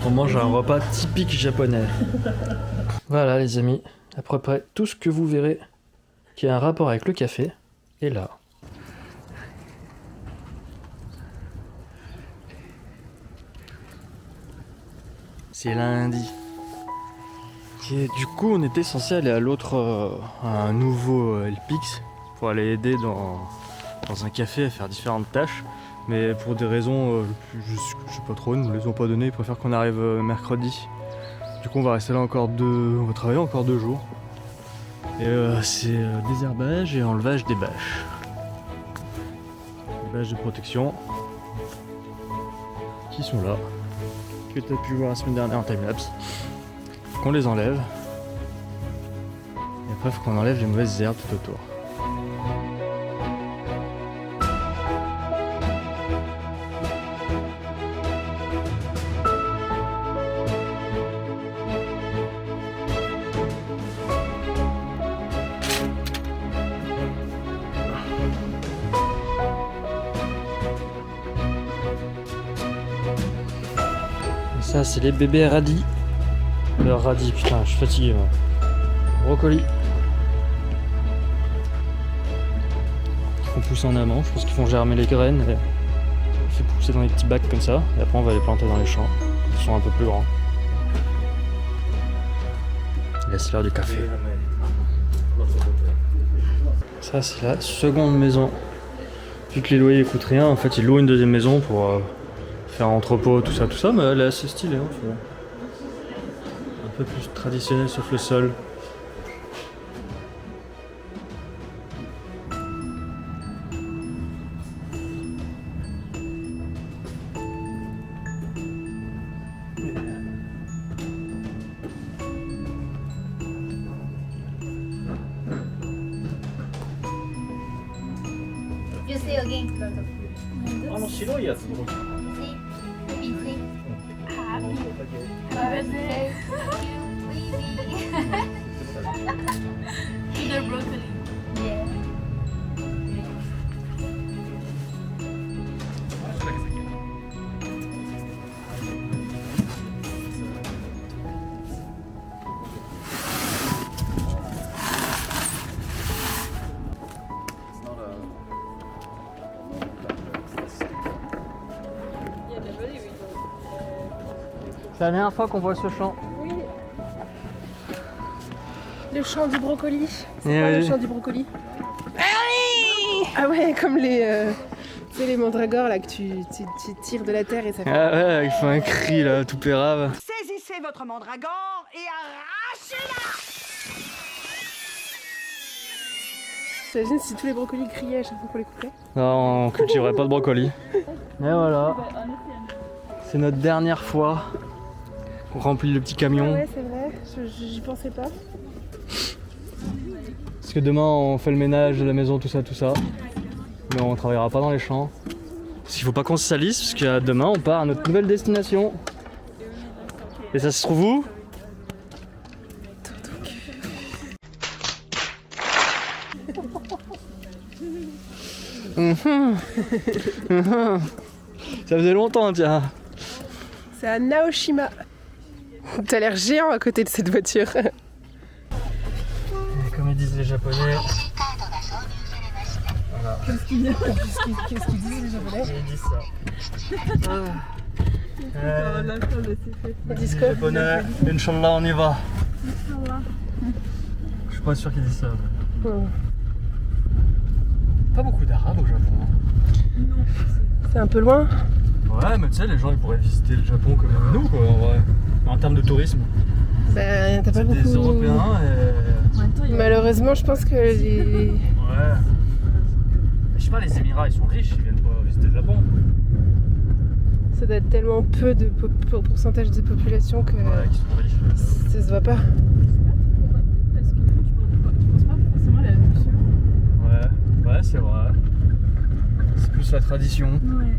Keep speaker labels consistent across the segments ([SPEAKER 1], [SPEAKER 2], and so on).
[SPEAKER 1] On mange un repas typique japonais. Voilà les amis, à peu près tout ce que vous verrez qui a un rapport avec le café est là. C'est lundi. Et du coup, on était censé aller à l'autre, à un nouveau LPX pour aller aider dans un café à faire différentes tâches. Mais pour des raisons, je sais pas trop, ils nous les ont pas données, ils préfèrent qu'on arrive mercredi. Du coup, on va rester là on va travailler encore 2 jours. Et c'est désherbage et enlevage des bâches. Les bâches de protection qui sont là, que tu as pu voir la semaine dernière en timelapse. Qu'on les enlève. Et après, il faut qu'on enlève les mauvaises herbes tout autour. Et ça, c'est les bébés radis. Le radis, putain, je suis fatigué moi. Brocoli. Ils font pousser en amont, je pense qu'ils font germer les graines. Et on fait pousser dans les petits bacs comme ça. Et après on va les planter dans les champs. Ils sont un peu plus grands. Et là c'est l'heure du café. Ça c'est la seconde maison. Vu que les loyers coûtent rien, en fait ils louent une deuxième maison pour faire entrepôt, tout ça. Mais elle est assez stylée. Hein, un peu plus traditionnel sauf le sol.
[SPEAKER 2] You say again.
[SPEAKER 3] 白いやつ
[SPEAKER 2] See? Baby, see? Happy birthday to the broccoli. Yeah.
[SPEAKER 1] C'est la dernière fois qu'on voit ce champ.
[SPEAKER 4] Oui. Le champ du brocoli. C'est
[SPEAKER 1] Eh
[SPEAKER 4] quoi
[SPEAKER 1] oui.
[SPEAKER 4] le champ du brocoli? Ah ouais, comme les, tu sais, les mandragores là que tu tires de la terre et ça fait...
[SPEAKER 1] Ah ouais, il fait un cri là, tout pérave.
[SPEAKER 5] Saisissez votre mandragore et arrachez-la!
[SPEAKER 4] T'imagines si tous les brocolis criaient à chaque fois qu'on les coupait?
[SPEAKER 1] Non, on cultiverait pas de brocoli. Et voilà. C'est notre dernière fois qu'on remplit le petit
[SPEAKER 4] Ah
[SPEAKER 1] camion.
[SPEAKER 4] ouais, c'est vrai, j'y pensais pas.
[SPEAKER 1] Parce que demain on fait le ménage de la maison, tout ça. Mais on travaillera pas dans les champs. Parce qu'il faut pas qu'on se salisse, parce que demain on part à notre nouvelle destination. Et ça se trouve où? Ça faisait longtemps, tiens.
[SPEAKER 4] C'est à Naoshima. T'as l'air géant à côté de cette voiture.
[SPEAKER 1] Et comme ils disent les Japonais. Voilà.
[SPEAKER 4] Qu'est-ce qu'ils disent les Japonais?
[SPEAKER 1] Ils disent ça.
[SPEAKER 4] Ils disent
[SPEAKER 1] Les
[SPEAKER 4] quoi?
[SPEAKER 1] Japonais, Inch'Allah, on y va. Je suis pas sûr qu'ils disent ça. Mais... Pas beaucoup d'arabes au Japon.
[SPEAKER 4] C'est un peu loin.
[SPEAKER 1] Ouais, mais tu sais, les gens ils pourraient visiter le Japon comme nous, quoi, en vrai. En termes de tourisme.
[SPEAKER 4] Ben, t'as pas
[SPEAKER 1] C'est
[SPEAKER 4] beaucoup...
[SPEAKER 1] des Européens et.
[SPEAKER 4] Malheureusement, je pense que les...
[SPEAKER 1] Ouais. Je sais pas, les Émirats ils sont riches, ils viennent pas visiter le Japon.
[SPEAKER 4] ça doit être tellement peu de pourcentage de population que
[SPEAKER 1] Ouais, qui sont riches.
[SPEAKER 4] ça se voit pas.
[SPEAKER 6] Parce que tu penses pas forcément à la culture.
[SPEAKER 1] Ouais, c'est vrai. C'est plus la tradition.
[SPEAKER 6] Ouais.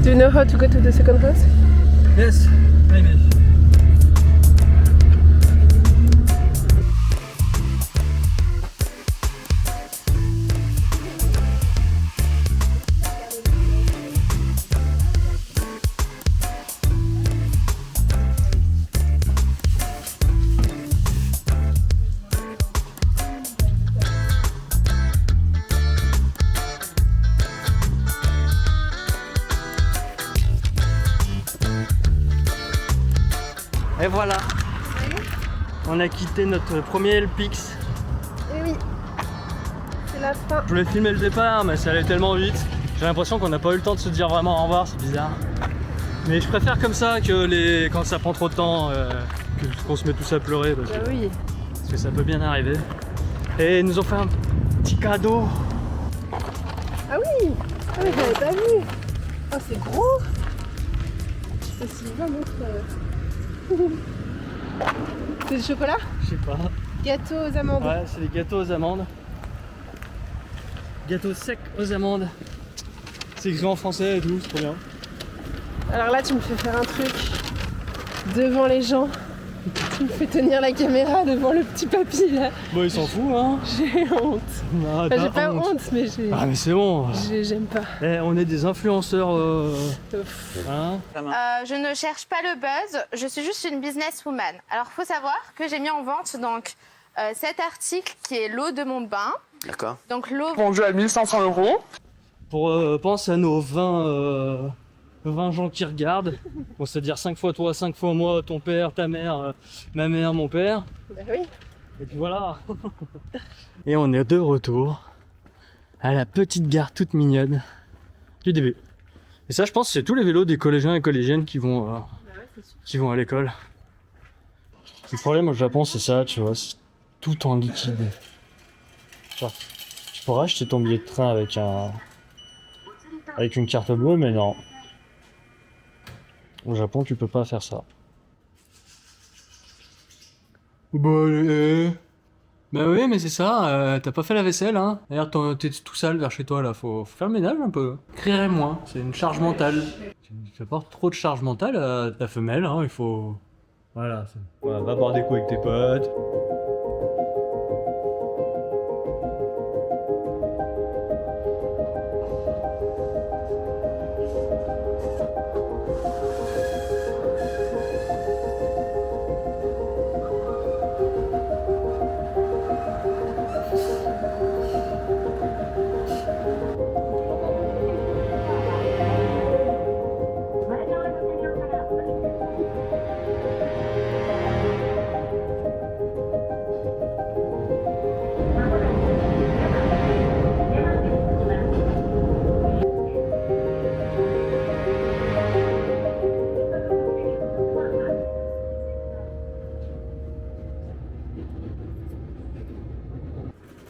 [SPEAKER 4] Do you know how to go to the second house?
[SPEAKER 1] Yes, maybe. Et voilà. On a quitté notre premier LPX.
[SPEAKER 4] Et oui, c'est la fin.
[SPEAKER 1] Je voulais filmer le départ, mais ça allait tellement vite. J'ai l'impression qu'on n'a pas eu le temps de se dire vraiment au revoir, c'est bizarre. Mais je préfère comme ça que quand ça prend trop de temps, qu'on se met tous à pleurer. Parce
[SPEAKER 4] oui.
[SPEAKER 1] que ça peut bien arriver. Et ils nous ont fait un petit cadeau.
[SPEAKER 4] Ah oui, ah mais j'avais pas vu. Oh c'est gros. Ça Sylvain montre. C'est du chocolat?
[SPEAKER 1] Je sais pas.
[SPEAKER 4] Gâteau aux amandes.
[SPEAKER 1] Ouais, c'est des gâteaux aux amandes. Gâteaux secs aux amandes. C'est écrit en français et tout, c'est trop bien.
[SPEAKER 4] Alors là tu me fais faire un truc devant les gens. Tu me fais tenir la caméra devant le petit papy là.
[SPEAKER 1] Bon, il s'en fout, hein.
[SPEAKER 4] J'ai honte.
[SPEAKER 1] Ah,
[SPEAKER 4] Enfin,
[SPEAKER 1] t'as
[SPEAKER 4] j'ai pas honte mais j'ai.
[SPEAKER 1] Ah, mais c'est bon.
[SPEAKER 4] J'aime pas.
[SPEAKER 1] Eh, on est des influenceurs. Hein.
[SPEAKER 7] Je ne cherche pas le buzz, je suis juste une businesswoman. Alors, faut savoir que j'ai mis en vente donc cet article qui est l'eau de mon bain.
[SPEAKER 8] D'accord.
[SPEAKER 7] Donc l'eau
[SPEAKER 8] Vendu à 1500 €.
[SPEAKER 1] Pour penser à nos 20 gens qui regardent. Bon, c'est-à-dire 5 fois toi, 5 fois moi, ton père, ta mère, ma mère, mon père.
[SPEAKER 4] Bah oui.
[SPEAKER 1] Et puis voilà. Et on est de retour à la petite gare toute mignonne du début. Et ça, je pense, c'est tous les vélos des collégiens et collégiennes qui vont à l'école. Le problème au Japon, c'est ça, tu vois, c'est tout en liquide. Genre, tu pourrais acheter ton billet de train avec une carte bleue, mais non. Au Japon, tu peux pas faire ça. Bah oui, mais c'est ça, t'as pas fait la vaisselle, hein. D'ailleurs, t'es tout sale vers chez toi, là, faut faire le ménage un peu. Crierait moins, c'est une charge mentale. Tu apportes trop de charge mentale à ta femelle, hein, il faut... Voilà, va boire des coups avec tes potes.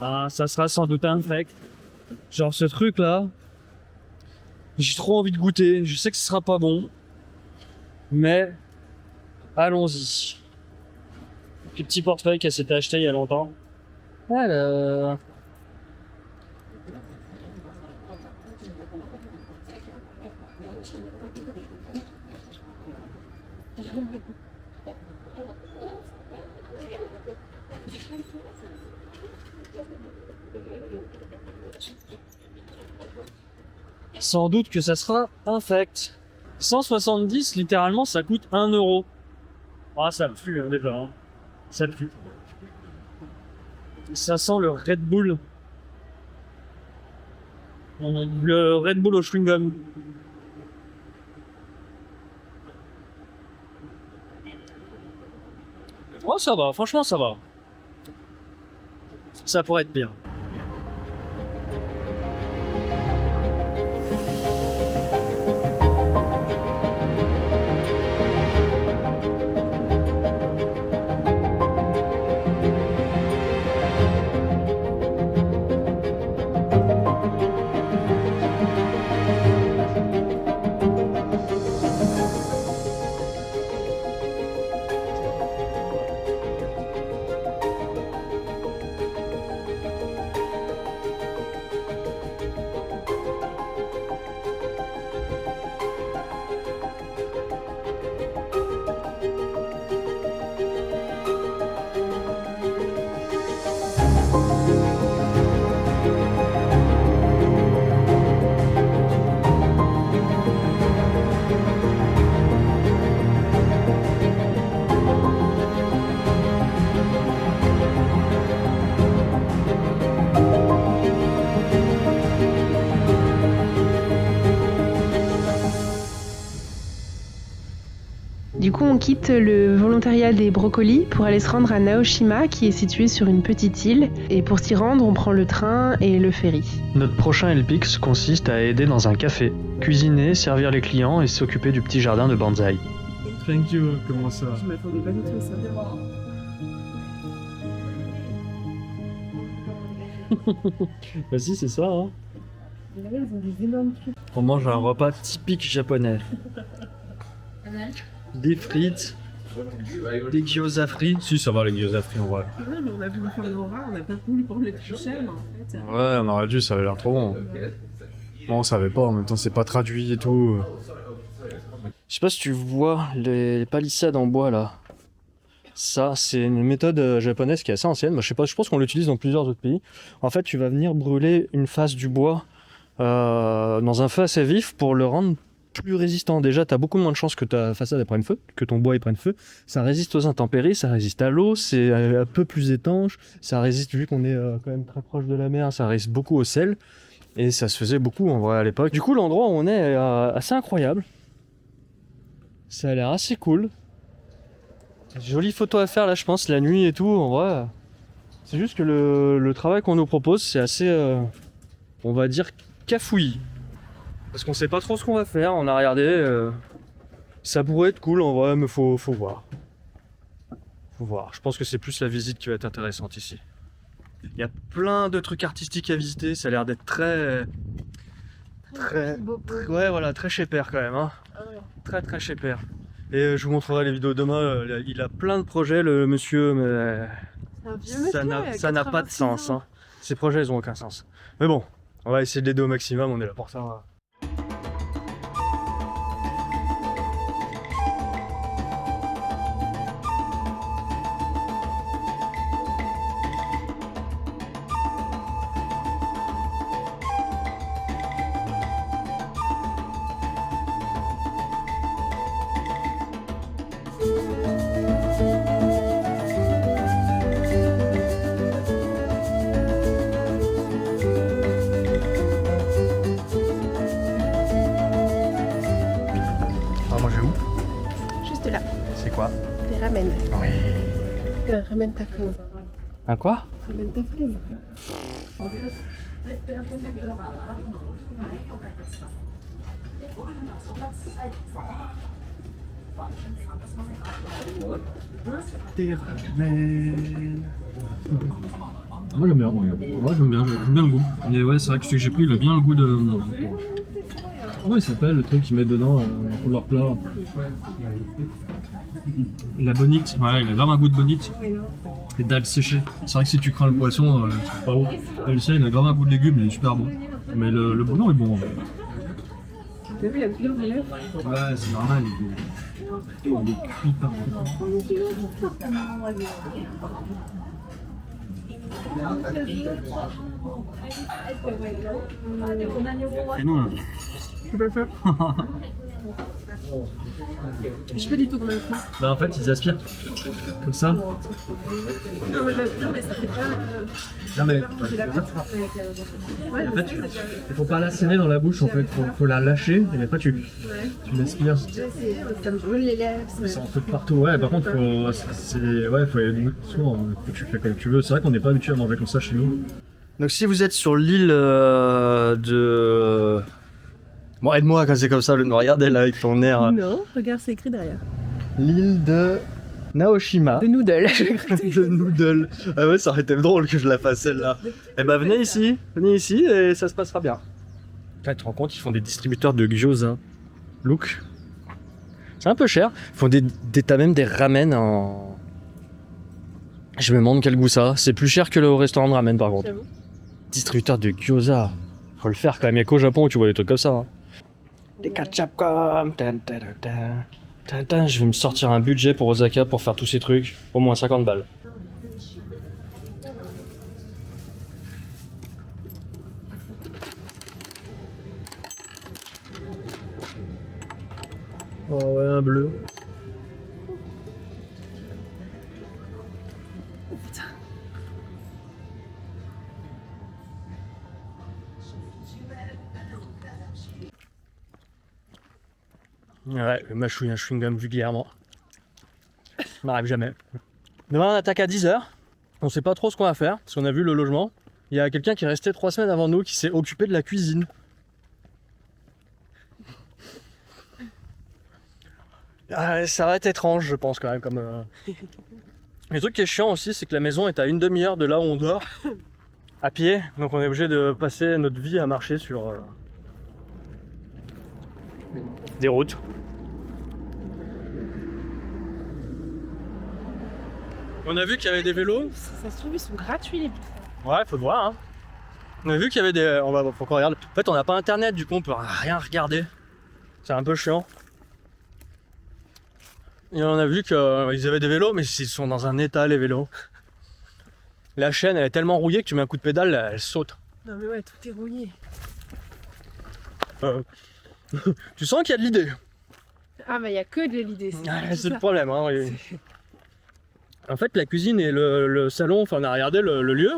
[SPEAKER 1] Ah, ça sera sans doute infect. Genre ce truc là, j'ai trop envie de goûter. Je sais que ce sera pas bon, mais allons-y. Le petit portefeuille qu'elle s'était acheté il y a longtemps. Alors. Sans doute que ça sera infect. 170, littéralement, ça coûte 1 €. Ah, ça pue, hein, déjà. Hein. Ça pue. Ça sent le Red Bull. Le Red Bull au chewing-gum. Oh, ça va, franchement, ça va. Ça pourrait être bien.
[SPEAKER 4] Du coup, on quitte le volontariat des brocolis pour aller se rendre à Naoshima, qui est situé sur une petite île. Et pour s'y rendre, on prend le train et le ferry.
[SPEAKER 1] Notre prochain LPX consiste à aider dans un café, cuisiner, servir les clients et s'occuper du petit jardin de bonsaï. Thank you, comment ça?
[SPEAKER 4] Je m'attendais pas du tout à ça.
[SPEAKER 1] Bah si, c'est ça, hein.
[SPEAKER 4] Là, ils ont des énormes trucs.
[SPEAKER 1] On mange un repas typique japonais. Des frites, des gyoza frits. Si, ça va les gyoza frits en vrai.
[SPEAKER 4] Non, mais on a voulu faire l'horreur, on a pas voulu prendre le plus cher, mais en fait.
[SPEAKER 1] Ouais, on aurait dû, ça avait l'air trop bon. Bon, on savait pas, en même temps, c'est pas traduit et tout. Je sais pas si tu vois les palissades en bois là. Ça, c'est une méthode japonaise qui est assez ancienne. Moi, je sais pas, je pense qu'on l'utilise dans plusieurs autres pays. En fait, tu vas venir brûler une face du bois dans un feu assez vif pour le rendre plus résistant. Déjà, tu as beaucoup moins de chances que ta façade elle prenne feu, que ton bois il prenne feu. Ça résiste aux intempéries, ça résiste à l'eau, c'est un peu plus étanche. Ça résiste, vu qu'on est quand même très proche de la mer, ça résiste beaucoup au sel. Et ça se faisait beaucoup en vrai à l'époque. Du coup, l'endroit où on est assez incroyable. Ça a l'air assez cool. Jolie photo à faire là, je pense, la nuit et tout. En vrai, c'est juste que le travail qu'on nous propose, c'est assez, on va dire, cafouillis. Parce qu'on sait pas trop ce qu'on va faire. On a regardé. Ça pourrait être cool en vrai, mais faut voir. Faut voir. Je pense que c'est plus la visite qui va être intéressante ici. Il y a plein de trucs artistiques à visiter. Ça a l'air d'être très, ouais, voilà, très chez père quand même. Hein. Très chez père. Et je vous montrerai les vidéos demain. Il a plein de projets, le monsieur, mais ça n'a pas de sens. Hein. Ces projets, ils ont aucun sens. Mais bon, on va essayer de l'aider au maximum. On est là pour ça.
[SPEAKER 4] Juste là,
[SPEAKER 1] C'est quoi?
[SPEAKER 4] des ramen.
[SPEAKER 1] Oui.
[SPEAKER 4] Ramen taco.
[SPEAKER 1] Un quoi?
[SPEAKER 4] Ramen taco.
[SPEAKER 1] Des ramen. Moi j'aime bien. Moi j'aime bien le goût. Mais ouais, c'est vrai que celui que j'ai pris, il a bien le goût de. Comment il s'appelle le truc qu'ils mettent dedans pour leur plat? La bonite, ouais, il a vraiment un goût de bonite. Et d'algues séchées. C'est vrai que si tu crains le poisson, c'est pas bon. Et le sel, il a vraiment un goût de légumes, il est super bon. Mais le bouillon est bon.
[SPEAKER 4] T'as vu, il y a plusieurs élèves.
[SPEAKER 1] Ouais, c'est normal. Il est cuit partout. Et non, là.
[SPEAKER 4] Tu peux le faire. Je fais du tout comme un coup.
[SPEAKER 1] Bah en fait ils aspirent comme ça.
[SPEAKER 4] Non mais ça fait pas.
[SPEAKER 1] Non mais
[SPEAKER 4] Ouais,
[SPEAKER 1] en fait il faut pas la serrer dans la bouche en fait, faut la lâcher et après tu l'aspires.
[SPEAKER 4] ça me brûle les lèvres.
[SPEAKER 1] Ça en fait partout, ouais par contre faut y aller doucement, faut que tu fais comme tu veux. C'est vrai qu'on n'est pas habitué à manger comme ça chez nous. Donc si vous êtes sur l'île de... Bon, aide-moi quand c'est comme ça, le regardez là avec ton air.
[SPEAKER 4] Non, regarde, c'est écrit derrière.
[SPEAKER 1] L'île de Naoshima.
[SPEAKER 4] De noodle.
[SPEAKER 1] De noodle. Ah ouais, ça aurait été drôle que je la fasse celle-là. Eh ben venez ici et ça se passera bien. Là, tu te rends compte, ils font des distributeurs de gyoza. Look. C'est un peu cher. Ils font t'as même des ramen en... Je me demande quel goût ça a. C'est plus cher que le restaurant de ramen par contre. Distributeur de gyoza. Faut le faire quand même, il y a qu'au Japon où tu vois des trucs comme ça. Hein. Des ketchup-com. Je vais me sortir un budget pour Osaka pour faire tous ces trucs. Au moins 50 balles. Oh ouais, un bleu. Ouais, le mâchouille un chewing-gum vulgairement. Ça m'arrive jamais. Demain on attaque à 10h. On sait pas trop ce qu'on va faire, parce qu'on a vu le logement. Il y a quelqu'un qui est resté 3 semaines avant nous qui s'est occupé de la cuisine. Ah, ça va être étrange, je pense, quand même. Comme, Le truc qui est chiant aussi, c'est que la maison est à une demi-heure de là où on dort, à pied. Donc on est obligé de passer notre vie à marcher sur des routes. On a vu qu'il y avait des vélos.
[SPEAKER 4] Ça se trouve, ils sont gratuits les bus.
[SPEAKER 1] Ouais, faut le voir. Hein. On a vu qu'il y avait des. Faut qu'on regarde. En fait, on n'a pas internet, du coup, on peut rien regarder. C'est un peu chiant. Et on a vu qu'ils avaient des vélos, mais ils sont dans un état, les vélos. La chaîne, elle est tellement rouillée que tu mets un coup de pédale, elle saute.
[SPEAKER 4] Non, mais ouais, tout est rouillé.
[SPEAKER 1] Tu sens qu'il y a de l'idée.
[SPEAKER 4] Ah, bah, il n'y a que de l'idée.
[SPEAKER 1] C'est le problème. Hein, oui. En fait, la cuisine et le salon, enfin, on a regardé le lieu.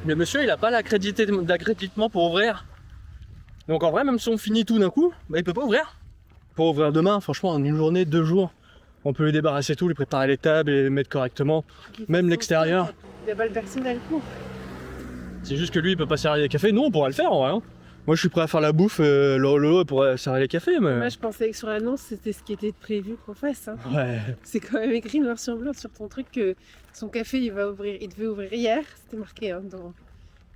[SPEAKER 1] Le monsieur, il a pas l'accréditement pour ouvrir. Donc, en vrai, même si on finit tout d'un coup, bah, il peut pas ouvrir. Pour ouvrir demain, franchement, en une journée, 2 jours, on peut lui débarrasser tout, lui préparer les tables et les mettre correctement. Même l'extérieur.
[SPEAKER 4] Il n'y a pas le personnel pour.
[SPEAKER 1] C'est juste que lui, il peut pas servir les cafés. Nous, on pourra le faire, en vrai. Hein. Moi, je suis prêt à faire la bouffe. Lolo pourrait servir les cafés, mais.
[SPEAKER 4] Moi, je pensais que sur l'annonce, c'était ce qui était prévu qu'on fasse. Hein.
[SPEAKER 1] Ouais.
[SPEAKER 4] C'est quand même écrit noir sur blanc sur ton truc que son café, il devait ouvrir hier. C'était marqué. Hein,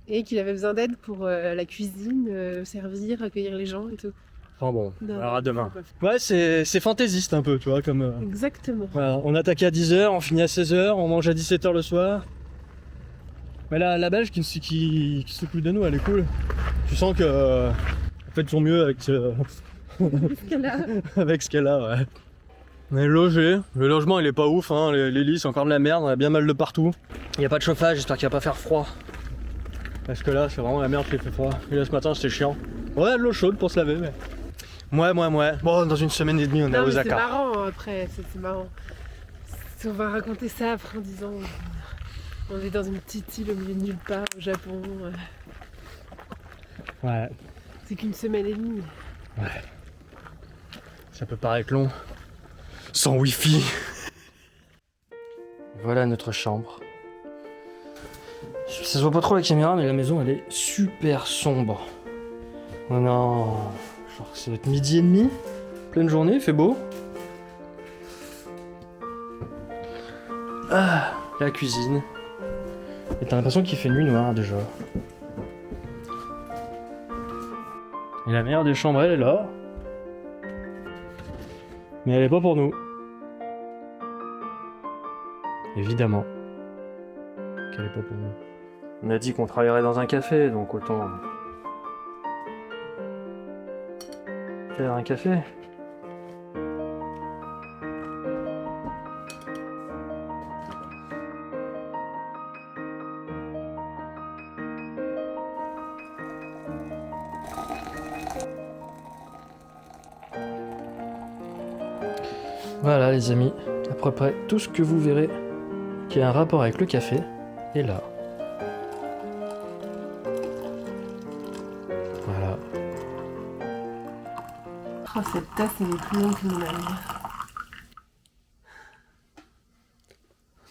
[SPEAKER 4] et qu'il avait besoin d'aide pour la cuisine, servir, accueillir les gens et tout.
[SPEAKER 1] Enfin bon, on
[SPEAKER 4] Non,
[SPEAKER 1] verra demain. Ouais, c'est fantaisiste un peu, tu vois, comme...
[SPEAKER 4] Exactement.
[SPEAKER 1] Voilà, on attaque à 10h, on finit à 16h, on mange à 17h le soir. Mais la Belge qui s'occupe de nous, elle est cool. Tu sens que... en fait, ils font mieux avec avec ce qu'elle a, ouais. On est logé, le logement il est pas ouf, hein. Les lits c'est encore de la merde, on a bien mal de partout. Il n'y a pas de chauffage, j'espère qu'il va pas faire froid. Parce que là, c'est vraiment la merde qui fait froid. Et là ce matin c'était chiant. Ouais, de l'eau chaude pour se laver, mais... Ouais. Bon, dans une semaine et demie, on est à Osaka.
[SPEAKER 4] C'est marrant après, c'est marrant. On va raconter ça après en disant on est dans une petite île au milieu de nulle part au Japon.
[SPEAKER 1] Ouais.
[SPEAKER 4] C'est qu'une semaine et demie.
[SPEAKER 1] Ouais. Ça peut paraître long. Sans wifi. Voilà notre chambre. Ça se voit pas trop à la caméra, mais la maison elle est super sombre. On a... genre ça va être 12h30, pleine journée, il fait beau. Ah, la cuisine. Et t'as l'impression qu'il fait nuit noire déjà. Et la meilleure des chambres, elle est là. Mais elle est pas pour nous. Évidemment qu'elle est pas pour nous. On a dit qu'on travaillerait dans un café, donc autant faire un café. Voilà les amis, à peu près tout ce que vous verrez qui a un rapport avec le café est là. Voilà.
[SPEAKER 4] Oh, cette tasse, elle est plus longue que mon ami.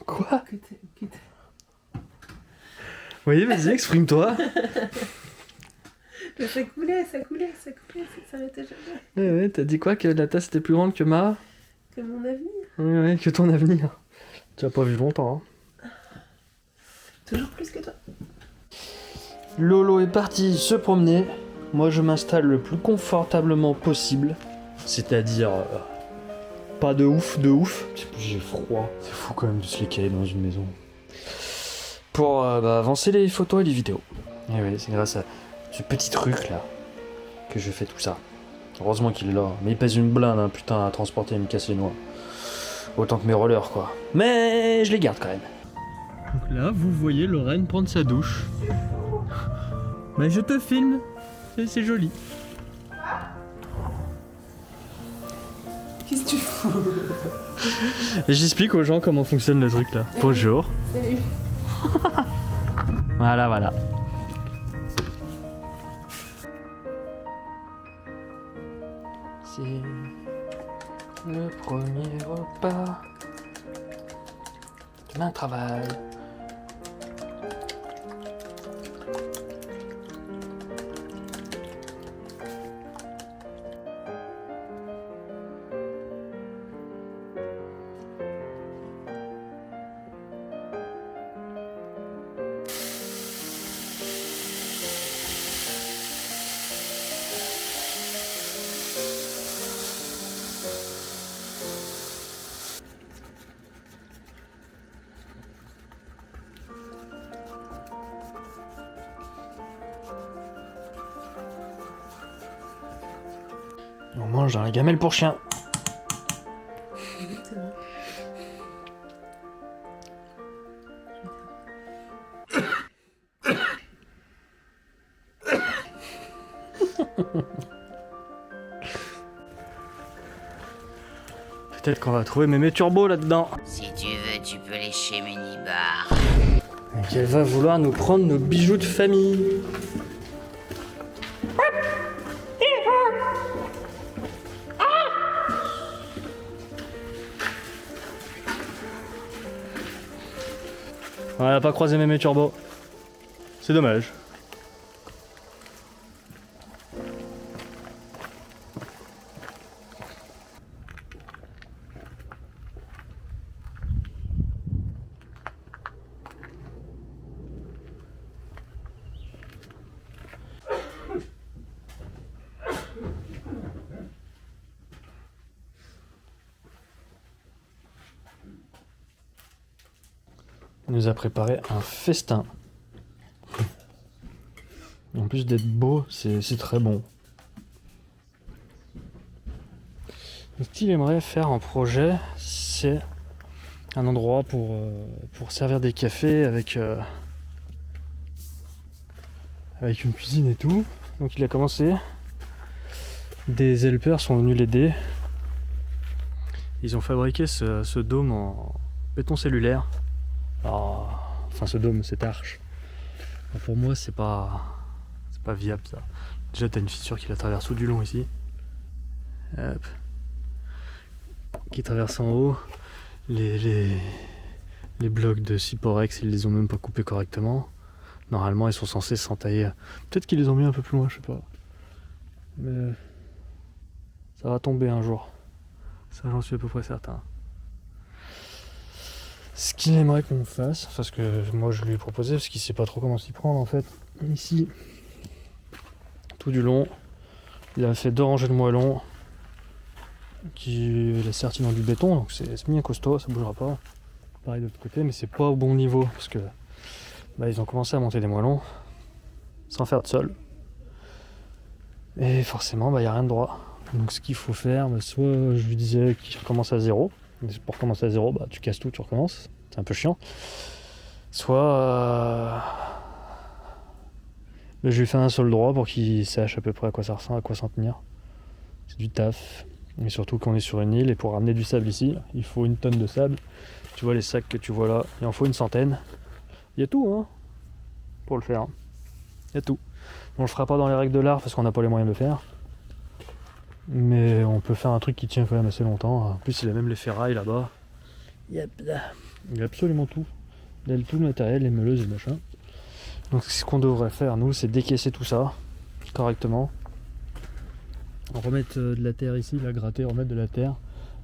[SPEAKER 1] Quoi? Oui, vas-y, exprime-toi.
[SPEAKER 4] Ça coulait, ça s'arrêtait jamais.
[SPEAKER 1] Ouais, t'as dit quoi? Que la tasse était plus grande que ma...
[SPEAKER 4] Que mon avenir.
[SPEAKER 1] Ouais, que ton avenir. Tu as pas vu longtemps. Hein.
[SPEAKER 4] Toujours plus que toi.
[SPEAKER 1] Lolo est parti se promener. Moi, je m'installe le plus confortablement possible. C'est-à-dire... pas de ouf. J'ai froid. C'est fou quand même de se les caler dans une maison. Pour avancer les photos et les vidéos. Et oui, c'est grâce à ce petit truc là que je fais tout ça. Heureusement qu'il est là. Mais il pèse une blinde, hein, putain, à transporter et me casser les noix. Autant que mes rollers, quoi. Mais je les garde quand même. Donc là, vous voyez Lorraine prendre sa douche. Mais je te filme. C'est joli.
[SPEAKER 4] Qu'est-ce que tu fous?
[SPEAKER 1] Et j'explique aux gens comment fonctionne le truc là. Bonjour.
[SPEAKER 4] Salut.
[SPEAKER 1] Voilà. Le premier repas. Demain travail. On mange dans la gamelle pour chien. Peut-être qu'on va trouver Mémé Turbo là-dedans.
[SPEAKER 8] Si tu veux, tu peux lécher mes nibards.
[SPEAKER 1] Et qu'elle va vouloir nous prendre nos bijoux de famille. On n'a pas croisé Mémé Turbo. C'est dommage. Il nous a préparé un festin. En plus d'être beau, c'est très bon. Ce qu'il aimerait faire en projet, c'est un endroit pour servir des cafés avec une cuisine et tout. Donc il a commencé. Des helpers sont venus l'aider. Ils ont fabriqué ce dôme en béton cellulaire. Alors, enfin ce dôme, cette arche. Alors pour moi c'est pas viable ça. Déjà t'as une fissure qui la traverse tout du long ici. Hop. Qui traverse en haut. Les blocs de Cyporex, ils les ont même pas coupés correctement. Normalement ils sont censés s'entailler. Peut-être qu'ils les ont mis un peu plus loin, je sais pas. Mais ça va tomber un jour. Ça j'en suis à peu près certain. Ce qu'il aimerait qu'on fasse, parce que moi je lui ai proposé, parce qu'il sait pas trop comment s'y prendre en fait. Ici, tout du long, il a fait 2 rangées de moellons qui est serti dans du béton, donc c'est bien costaud, ça bougera pas. Pareil de l'autre côté, mais c'est pas au bon niveau, parce que ils ont commencé à monter des moellons sans faire de sol. Et forcément, il n'y a rien de droit. Donc ce qu'il faut faire, soit je lui disais qu'il recommence à zéro. Pour recommencer à zéro, tu casses tout, tu recommences. C'est un peu chiant. Soit je lui fais un sol droit pour qu'il sache à peu près à quoi ça ressemble, à quoi s'en tenir. C'est du taf. Mais surtout qu'on est sur une île et pour ramener du sable ici, il faut 1 tonne de sable. Tu vois les sacs que tu vois là, il en faut 100. Il y a tout hein, pour le faire. Il y a tout. On le fera pas dans les règles de l'art parce qu'on n'a pas les moyens de le faire. Mais on peut faire un truc qui tient quand même assez longtemps. En plus il a même les ferrailles là-bas. Yep. Il a absolument tout. Il a tout le matériel, les meuleuses et le machin. Donc ce qu'on devrait faire nous, c'est décaisser tout ça correctement. Remettre de la terre ici, la gratter, remettre de la terre.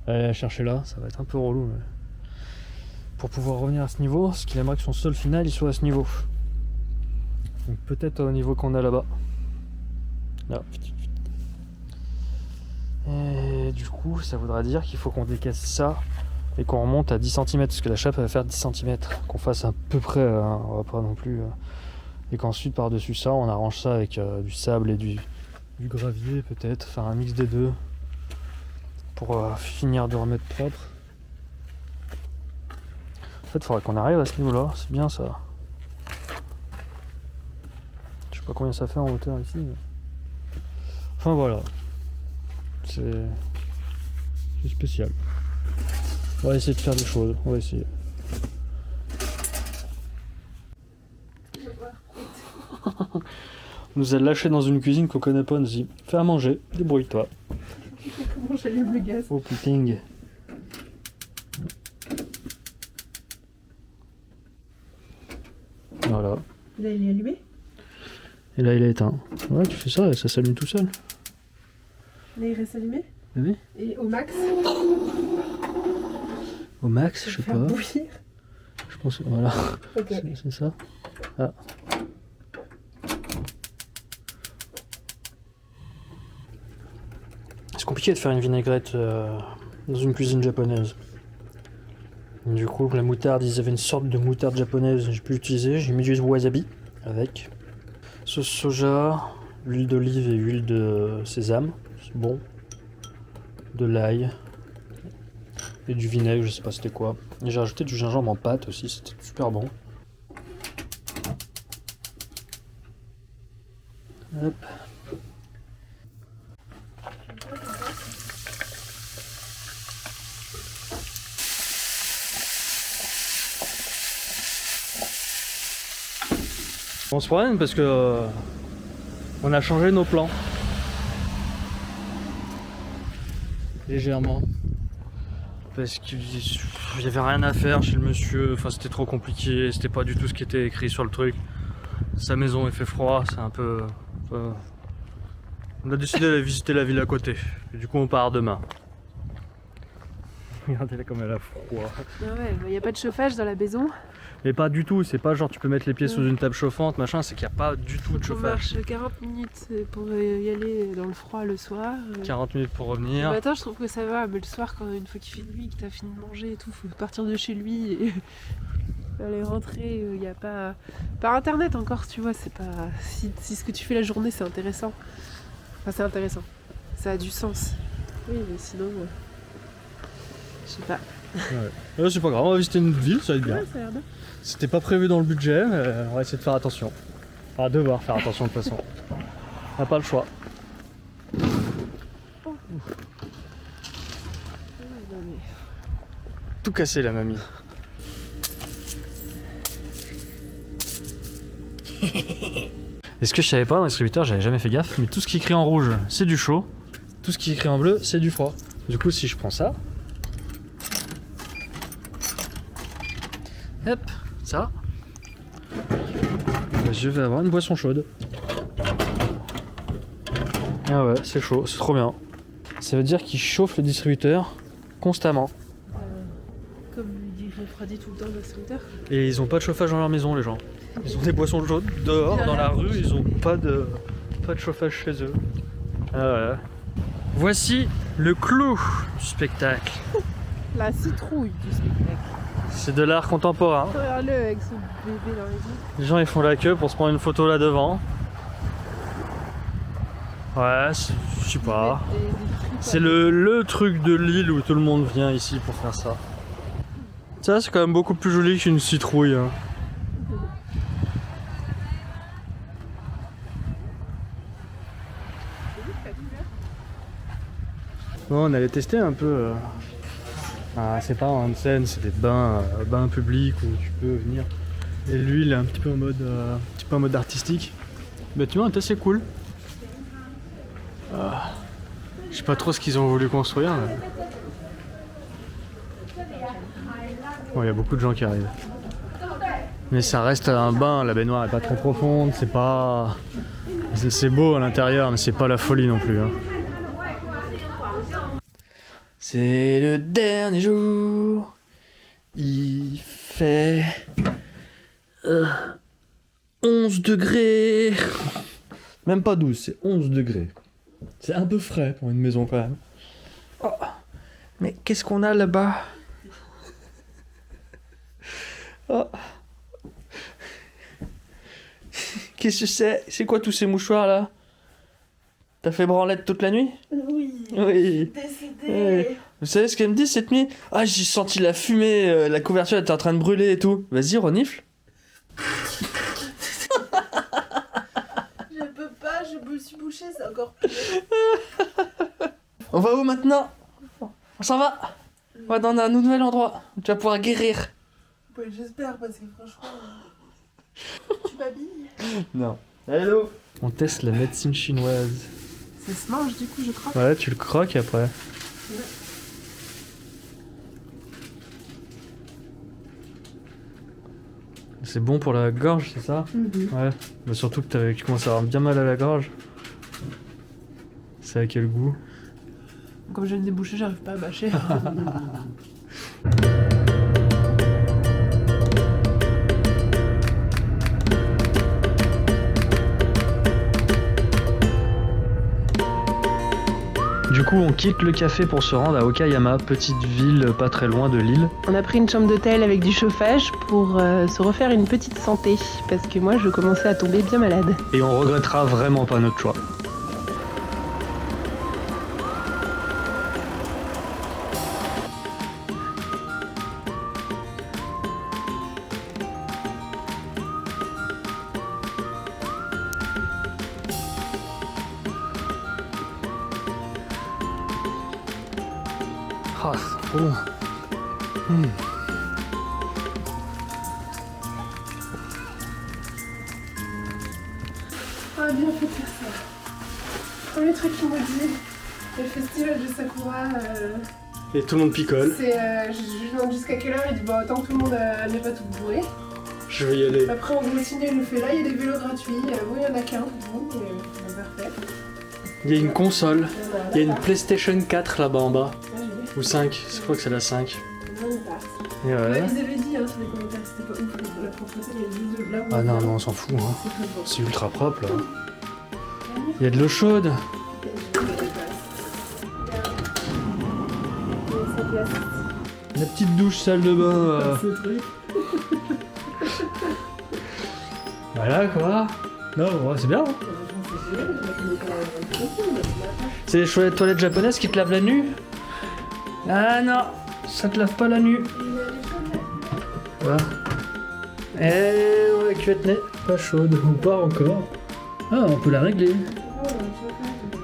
[SPEAKER 1] Aller la chercher là, ça va être un peu relou. Mais... pour pouvoir revenir à ce niveau, ce qu'il aimerait que son sol final il soit à ce niveau. Donc peut-être au niveau qu'on a là-bas. Là. Et du coup, ça voudra dire qu'il faut qu'on décaisse ça et qu'on remonte à 10 cm, parce que la chape va faire 10 cm. Qu'on fasse à peu près, on va pas non plus. Et qu'ensuite, par-dessus ça, on arrange ça avec du sable et du gravier, peut-être, faire un mix des deux pour finir de remettre propre. En fait, il faudrait qu'on arrive à ce niveau-là, c'est bien ça. Je sais pas combien ça fait en hauteur ici, mais... enfin voilà. C'est spécial. On va essayer de faire des choses, on va essayer. On nous a lâché dans une cuisine qu'on connaît pas, on nous dit fais à manger, débrouille-toi.
[SPEAKER 4] Comment j'allume le gaz?
[SPEAKER 1] Oh putain. Voilà.
[SPEAKER 4] Là, il est allumé?
[SPEAKER 1] Et là, il est éteint. Ouais, tu fais ça et ça s'allume tout seul.
[SPEAKER 4] Là, il reste allumé?
[SPEAKER 1] Oui.
[SPEAKER 4] Et au max?
[SPEAKER 1] Au max, je sais
[SPEAKER 4] Faire
[SPEAKER 1] pas.
[SPEAKER 4] bouillir.
[SPEAKER 1] Je pense, voilà.
[SPEAKER 4] Ok.
[SPEAKER 1] C'est ça. Ah. C'est compliqué de faire une vinaigrette dans une cuisine japonaise. Du coup, la moutarde, ils avaient une sorte de moutarde japonaise, j'ai pu l'utiliser. J'ai mis du wasabi avec. Sauce soja, huile d'olive et huile de sésame, c'est bon. De l'ail. Et du vinaigre, je sais pas c'était quoi. Et j'ai rajouté du gingembre en pâte aussi, c'était super bon. Hop. On se promène parce que on a changé nos plans. Légèrement. Parce qu'il y avait rien à faire chez le monsieur, enfin c'était trop compliqué, c'était pas du tout ce qui était écrit sur le truc. Sa maison il fait froid, c'est un peu... On a décidé d'aller visiter la ville à côté. Et du coup on part demain. Regardez là comme elle a froid.
[SPEAKER 4] Ah ouais, il n'y a pas de chauffage dans la maison.
[SPEAKER 1] Et pas du tout, c'est pas genre tu peux mettre les pieds sous une table chauffante, machin, c'est qu'il n'y a pas du tout de
[SPEAKER 4] On
[SPEAKER 1] chauffage.
[SPEAKER 4] marche 40 minutes pour y aller dans le froid le soir.
[SPEAKER 1] 40 minutes pour
[SPEAKER 4] Le
[SPEAKER 1] revenir.
[SPEAKER 4] matin, je trouve que ça va, mais le soir, une fois qu'il fait nuit, que t'as fini de manger et tout, faut partir de chez lui et aller rentrer. Il n'y a pas. Par internet encore, tu vois, c'est pas. Si ce que tu fais la journée, c'est intéressant. Enfin, c'est intéressant. Ça a du sens. Oui, mais sinon. Je sais pas.
[SPEAKER 1] Ouais. C'est pas grave, on va visiter une ville, ça va être bien.
[SPEAKER 4] Ouais, ça a l'air bien.
[SPEAKER 1] C'était pas prévu dans le budget, mais on va essayer de faire attention. On va devoir faire attention de toute façon. On n'a pas le choix. Tout cassé la mamie. Et ce que je savais pas dans le distributeur, j'avais jamais fait gaffe, mais tout ce qui est écrit en rouge, c'est du chaud. Tout ce qui est écrit en bleu, c'est du froid. Du coup, si je prends ça, hop, ça, je vais avoir une boisson chaude. Ah ouais, c'est chaud, c'est trop bien. Ça veut dire qu'il chauffe le distributeur constamment.
[SPEAKER 4] Comme il dit, refroidit tout le temps le distributeur.
[SPEAKER 1] Et ils ont pas de chauffage dans leur maison, les gens. Ils ont des boissons chaudes dehors, dans la rue, ils ont pas de chauffage chez eux. Ah ouais. Voici le clou du spectacle.
[SPEAKER 4] La citrouille du spectacle.
[SPEAKER 1] C'est de l'art contemporain.
[SPEAKER 4] Regarde-le avec ce bébé dans les yeux.
[SPEAKER 1] Les gens ils font la queue pour se prendre une photo là devant. Ouais, je sais pas. C'est le truc de Lille où tout le monde vient ici pour faire ça. Ça c'est quand même beaucoup plus joli qu'une citrouille. Hein. Bon, on allait tester un peu. C'est pas un onsen, c'est des bains publics où tu peux venir. Et lui, il est un petit peu en mode artistique. Bah tu vois, c'est cool. Je sais pas trop ce qu'ils ont voulu construire. Bon, il y a beaucoup de gens qui arrivent. Mais ça reste un bain, la baignoire est pas trop profonde, c'est pas... C'est beau à l'intérieur, mais c'est pas la folie non plus. Hein. C'est le dernier jour. Il fait 11 degrés. Même pas 12, c'est 11 degrés. C'est un peu frais pour une maison quand même. Oh. Mais qu'est-ce qu'on a là-bas? Oh. Qu'est-ce que c'est? C'est quoi tous ces mouchoirs là? T'as fait branlette toute la nuit?
[SPEAKER 4] Oui.
[SPEAKER 1] Oui.
[SPEAKER 4] Décédé.
[SPEAKER 1] Vous savez ce qu'elle me dit cette nuit? Ah, j'ai senti la fumée, la couverture était en train de brûler et tout. Vas-y, renifle.
[SPEAKER 4] Je peux pas, je me suis bouchée, c'est encore pire.
[SPEAKER 1] On va où maintenant? On s'en va. On va dans un nouvel endroit où tu vas pouvoir guérir.
[SPEAKER 4] Ouais, j'espère, parce que franchement... Tu m'habilles?
[SPEAKER 1] Non. Hello. On teste la médecine chinoise.
[SPEAKER 4] Ça se mange du coup, je crois.
[SPEAKER 1] Ouais, tu le croques après. C'est bon pour la gorge, c'est ça? Ouais. Mais surtout que tu commences à avoir bien mal à la gorge. C'est à quel goût?
[SPEAKER 4] Comme j'ai le nez bouché, j'arrive pas à mâcher.
[SPEAKER 1] Du coup, on quitte le café pour se rendre à Okayama, petite ville pas très loin de l'île.
[SPEAKER 4] On a pris une chambre d'hôtel avec du chauffage pour se refaire une petite santé. Parce que moi, je commençais à tomber bien malade.
[SPEAKER 1] Et on regrettera vraiment pas notre choix. Ah, c'est trop bon.
[SPEAKER 4] Ah, bien fait de faire ça. Premier truc qu'il m'a dit, le festival de Sakura,
[SPEAKER 1] Et tout le monde picole.
[SPEAKER 4] c'est. Je lui demande jusqu'à quelle heure, il dit bah tant que tout le monde n'est pas tout bourré.
[SPEAKER 1] Je vais y aller.
[SPEAKER 4] Après, on continue, il nous fait là, il y a des vélos gratuits. Bon, il y en a qu'un, bon, parfait.
[SPEAKER 1] Il y a une console.
[SPEAKER 4] Voilà.
[SPEAKER 1] Il y a une PlayStation 4 là-bas en bas.
[SPEAKER 4] Ah, j'ai vu.
[SPEAKER 1] Ou 5. Je crois que c'est la 5.
[SPEAKER 4] On y passe.
[SPEAKER 1] Et
[SPEAKER 4] Ouais,
[SPEAKER 1] ouais.
[SPEAKER 4] ils avaient dit sur les commentaires, c'était pas ouf la propreté, il y a juste de là où
[SPEAKER 1] Ah non, non, on s'en fout. Hein.
[SPEAKER 4] c'est très bon.
[SPEAKER 1] C'est ultra propre là. Il y a de l'eau chaude. La petite douche salle de bain. Voilà quoi. Non, ouais, c'est bien. Hein. C'est les toilettes japonaises qui te lavent la nuit? Ah non, ça te lave pas la nuit. Voilà. Eh ouais, cuvette n'est pas chaude, ou pas encore. Ah, on peut la régler.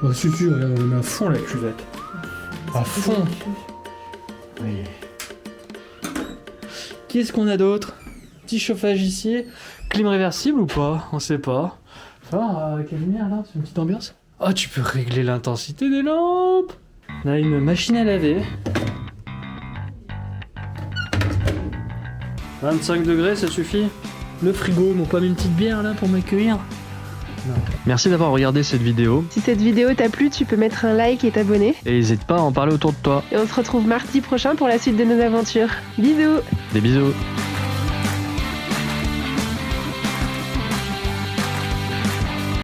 [SPEAKER 1] Oh, si, si, regarde, on met à fond la cuvette. À fond. Oui. Qu'est-ce qu'on a d'autre? Petit chauffage ici. Clim réversible ou pas? On sait pas. Enfin, quelle lumière là? C'est une petite ambiance? Oh, tu peux régler l'intensité des lampes. On a une machine à laver. 25 degrés, ça suffit? Le frigo, ils m'ont pas mis une petite bière là pour m'accueillir? Non. Merci d'avoir regardé cette vidéo.
[SPEAKER 4] Si cette vidéo t'a plu, tu peux mettre un like et t'abonner.
[SPEAKER 1] Et n'hésite pas à en parler autour de toi.
[SPEAKER 4] Et on se retrouve mardi prochain pour la suite de nos aventures. Bisous!
[SPEAKER 1] Des bisous.